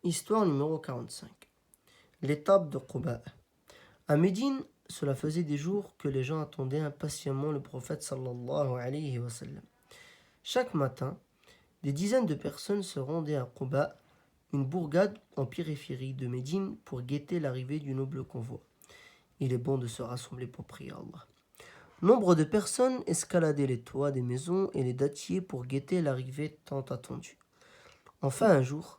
Histoire numéro 45. L'étape de Quba. À Médine, cela faisait des jours que les gens attendaient impatiemment le prophète sallallahu alayhi wa sallam. Chaque matin, des dizaines de personnes se rendaient à Quba, une bourgade en périphérie de Médine, pour guetter l'arrivée du noble convoi. Il est bon de se rassembler pour prier Allah. Nombre de personnes escaladaient les toits des maisons et les dattiers pour guetter l'arrivée tant attendue. Enfin un jour,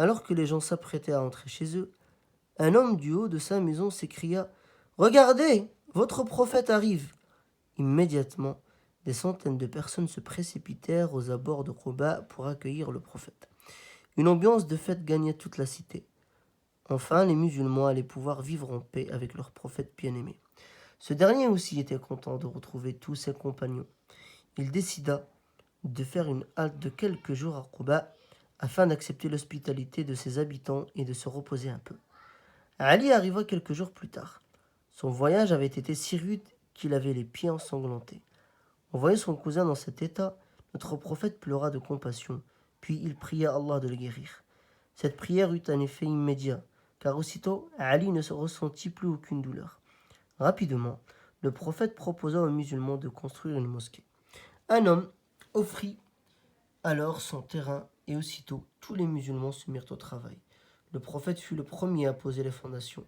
alors que les gens s'apprêtaient à entrer chez eux, un homme du haut de sa maison s'écria: Regardez, votre prophète arrive. Immédiatement, des centaines de personnes se précipitèrent aux abords de Quba pour accueillir le prophète. Une ambiance de fête gagnait toute la cité. Enfin, les musulmans allaient pouvoir vivre en paix avec leur prophète bien-aimé. Ce dernier aussi était content de retrouver tous ses compagnons. Il décida de faire une halte de quelques jours à Quba afin d'accepter l'hospitalité de ses habitants et de se reposer un peu. Ali arriva quelques jours plus tard. Son voyage avait été si rude qu'il avait les pieds ensanglantés. En voyant son cousin dans cet état, notre prophète pleura de compassion, puis il pria Allah de le guérir. Cette prière eut un effet immédiat, car aussitôt Ali ne se ressentit plus aucune douleur. Rapidement, le prophète proposa aux musulmans de construire une mosquée. Un homme offrit alors son terrain et aussitôt tous les musulmans se mirent au travail. Le prophète fut le premier à poser les fondations.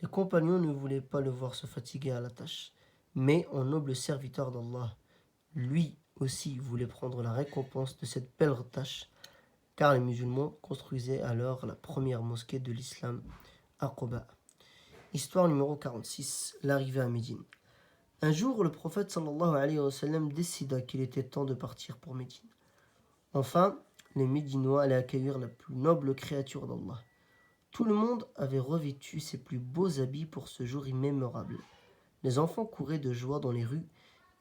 Les compagnons ne voulaient pas le voir se fatiguer à la tâche, mais en noble serviteur d'Allah, lui aussi voulait prendre la récompense de cette belle tâche, car les musulmans construisaient alors la première mosquée de l'islam à Quba. Histoire numéro 46, l'arrivée à Médine. Un jour, le prophète sallallahu alayhi wa sallam décida qu'il était temps de partir pour Médine. Enfin, les Médinois allaient accueillir la plus noble créature d'Allah. Tout le monde avait revêtu ses plus beaux habits pour ce jour immémorable. Les enfants couraient de joie dans les rues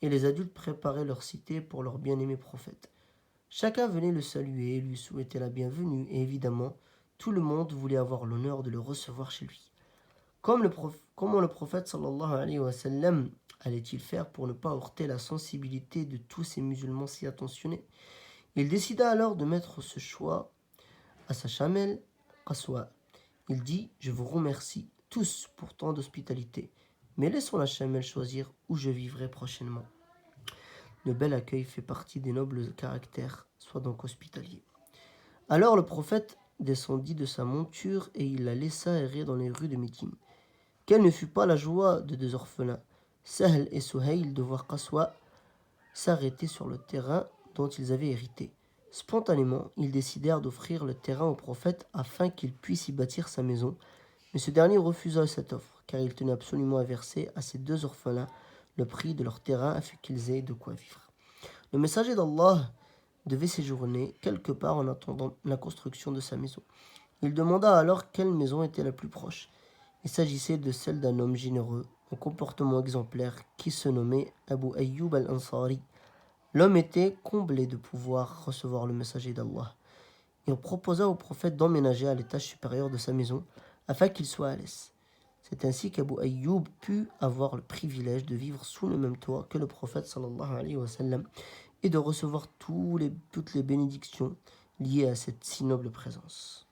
et les adultes préparaient leur cité pour leur bien-aimé prophète. Chacun venait le saluer et lui souhaiter la bienvenue et évidemment, tout le monde voulait avoir l'honneur de le recevoir chez lui. Comment le prophète sallallahu alayhi wa sallam allait-il faire pour ne pas heurter la sensibilité de tous ces musulmans si attentionnés? Il décida alors de mettre ce choix à sa chamelle Qaswa. Il dit: Je vous remercie tous pour tant d'hospitalité, mais laissons la chamelle choisir où je vivrai prochainement. Le bel accueil fait partie des nobles caractères, sois donc hospitalier. Alors le prophète descendit de sa monture et il la laissa errer dans les rues de Médine. Quelle ne fut pas la joie de deux orphelins, Sahl et Souhaïl, de voir Qaswa s'arrêter sur le terrain dont ils avaient hérité. Spontanément, ils décidèrent d'offrir le terrain au prophète afin qu'il puisse y bâtir sa maison, mais ce dernier refusa cette offre, car il tenait absolument à verser à ces deux orphelins le prix de leur terrain afin qu'ils aient de quoi vivre. Le messager d'Allah devait séjourner quelque part en attendant la construction de sa maison. Il demanda alors quelle maison était la plus proche. Il s'agissait de celle d'un homme généreux, au comportement exemplaire, qui se nommait Abu Ayyub al-Ansari. L'homme était comblé de pouvoir recevoir le messager d'Allah. Il proposa au prophète d'emménager à l'étage supérieur de sa maison afin qu'il soit à l'aise. C'est ainsi qu'Abu Ayyub put avoir le privilège de vivre sous le même toit que le prophète sallallahu alayhi wa sallam et de recevoir toutes les bénédictions liées à cette si noble présence.